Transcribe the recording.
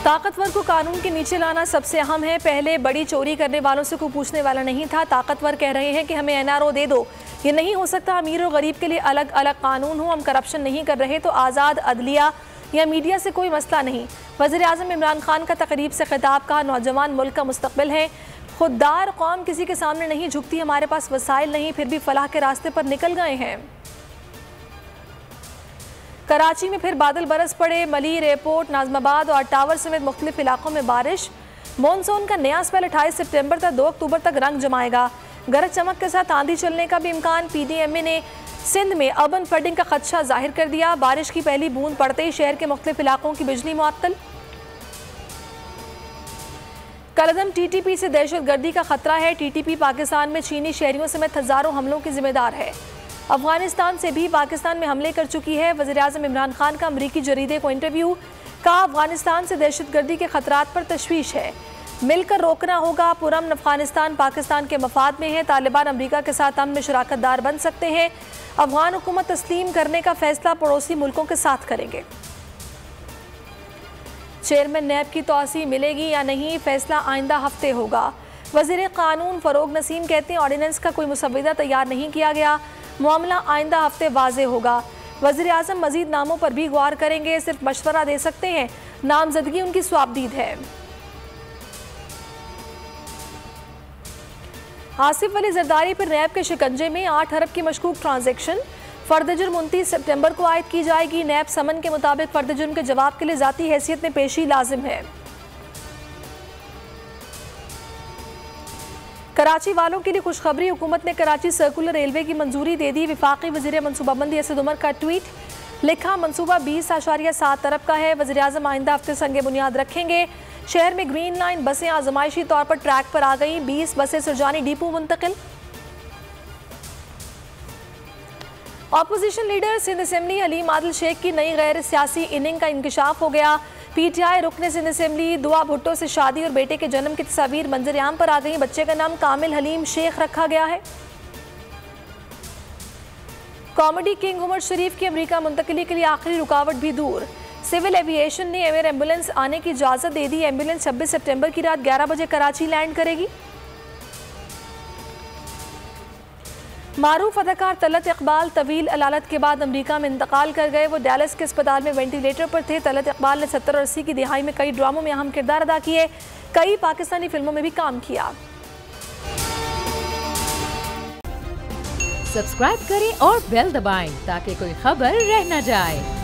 ताकतवर को कानून के नीचे लाना सबसे अहम है। पहले बड़ी चोरी करने वालों से कोई पूछने वाला नहीं था। ताकतवर कह रहे हैं कि हमें एनआरओ दे दो। ये नहीं हो सकता। अमीर और गरीब के लिए अलग अलग कानून हो। हम करप्शन नहीं कर रहे तो आज़ाद अदलिया या मीडिया से कोई मसला नहीं। वज़ीर आज़म इमरान खान का तकरीब से खिताब। कहा नौजवान मुल्क का मुस्तकबिल है। खुददार कौम किसी के सामने नहीं झुकती। हमारे पास वसाइल नहीं, फिर भी फलाह के रास्ते पर निकल गए हैं। कराची में फिर बादल बरस पड़े। मलीर एयरपोर्ट, नाजमाबाद और टावर समेत मुख्तलिफ इलाकों में बारिश। मॉनसून का नया स्पेल 28 सितंबर तक 2 अक्टूबर तक रंग जमाएगा। गरज चमक के साथ आंधी चलने का भी इम्कान। PDMA ने सिंध में अर्बन फ्लडिंग का खदशा जाहिर कर दिया। बारिश की पहली बूंद पड़ते ही शहर के मुख्तलिफ इलाकों की बिजली मुअत्तल। कलअदम TTP से दहशतगर्दी का खतरा है। TTP पाकिस्तान में चीनी शहरियों समेत हजारों हमलों की जिम्मेदार है। अफगानिस्तान से भी पाकिस्तान में हमले कर चुकी है। वज़ीर आज़म इमरान खान का अमरीकी जरीदे को इंटरव्यू। कहा अफगानिस्तान से दहशतगर्दी के खतरात पर तशवीश है। मिलकर रोकना होगा। पुरअमन अफगानिस्तान पाकिस्तान के मफाद में है। तालिबान अमरीका के साथ अमन में शराकतदार बन सकते हैं। अफगान हुकूमत तस्लीम करने का फैसला पड़ोसी मुल्कों के साथ करेंगे। चेयरमैन नैब की तौसी मिलेगी या नहीं, फैसला आइंदा हफ्ते होगा। वज़ीर कानून फ़रोग नसीम कहते हैं ऑर्डिनेंस का कोई मुसव्विदा तैयार नहीं किया गया। मामला आइंदा हफ्ते वाज़े होगा। वज़ीर आज़म मज़ीद नामों पर भी गौर करेंगे। सिर्फ मशवरा दे सकते हैं। नामजदगी उनकी स्वाबदीद है। आसिफ अली जरदारी पर नैब के शिकंजे में 8 अरब की मशकूक ट्रांजैक्शन। फर्द जुर्म 29 सितंबर को आयद की जाएगी। नैब समन के मुताबिक फर्द जुर्म के जवाब के लिए ज़ाती हैसियत में पेशी लाजिम है। कराची वालों के लिए खुशखबरी। हुकूमत ने कराची सर्कुलर रेलवे की मंजूरी दे दी। वफाकी वज़ीर मनसूबाबंदी असद उमर का ट्वीट। लिखा मंसूबा 20.7 अरब का है। वज़ीर आज़म आइंदा हफ्ते संगे बुनियाद रखेंगे। शहर में ग्रीन लाइन बसें आजमाइशी तौर पर ट्रैक पर आ गई। 20 बसें सुरजानी डिपो मुंतकिल। Opposition leader Sindh assembly Haleem Adil Sheikh की नई गैर सियासी इनिंग का इंकशाफ हो गया। PTI रुकने सिंध असेंबली दुआ भुट्टो से शादी और बेटे के जन्म की तस्वीर मंजर आम पर आ गई। बच्चे का नाम कामिल हलीम शेख रखा गया है। कॉमेडी किंग उमर शरीफ की अमेरिका मुंतकिली के लिए आखिरी रुकावट भी दूर। सिविल एविएशन ने एयर एम्बुलेंस आने की इजाज़त दे दी। एम्बुलेंस 26 सितंबर की रात 11 बजे कराची लैंड करेगी। मारूफ अदाकार तलत इकबाल तवील अलालत के बाद अमेरिका में इंतकाल कर गए। वो डैलस के अस्पताल में वेंटिलेटर पर थे। तलत इकबाल ने 70 और 80 की दिहाई में कई ड्रामों में अहम किरदार अदा किए। कई पाकिस्तानी फिल्मों में भी काम किया। सब्सक्राइब करें और बेल दबाएं ताकि कोई खबर रह न जाए।